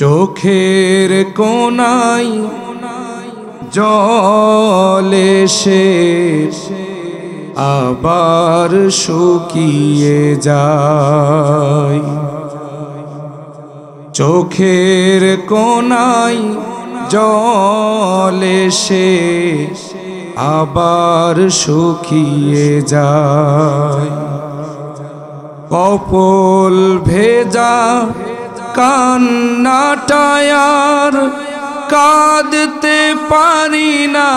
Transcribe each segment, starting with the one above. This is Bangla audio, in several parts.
চোখের কোনায় জল এসে আবার শুকিয়ে যায়। চোখের কোনায় জল এসে আবার শুকিয়ে যায়। কপল ভেজা কান্নাটায়ার কাঁদতে পারি না।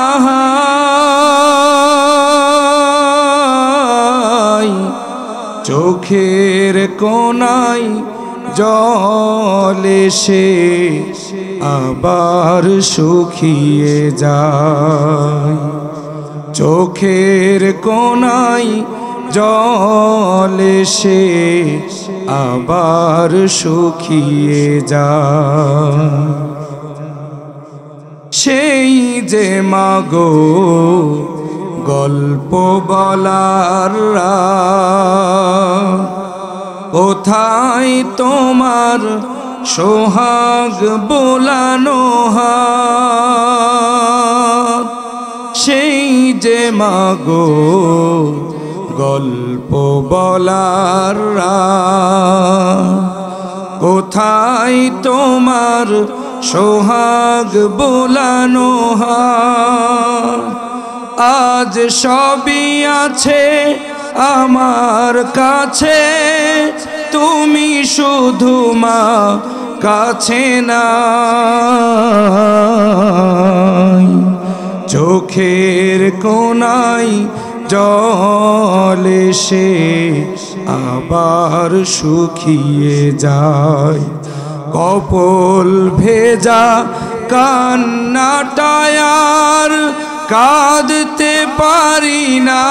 চোখের কোনায় জল এসে আবার শুকিয়ে যায়। চোখের কোনায় জল এসে আবার শুকিয়ে যায়। সেই যে মাগো গল্প বলার কোথায় তোমার সোহাগ বোলানো হাত। সেই যে মাগো গল্প বলার কোথায় তোমার সোহাগ বোলানো হাত। আজ সবই আছে আমার কাছে, তুমি শুধু মা কাছে নাই। চোখের কোনায় জল এসে আবার শুকিয়ে যায়। কপল ভেজা কান্নাটায়ার কাঁদতে পারি না।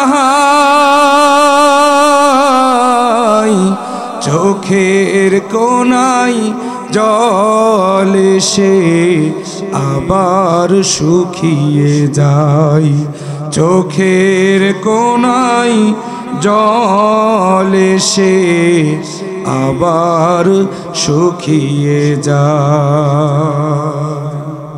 চোখের কোনায় জল এসে আবার শুকিয়ে যায়। চোখের কোনায় জল এসে আবার শুকিয়ে যায়।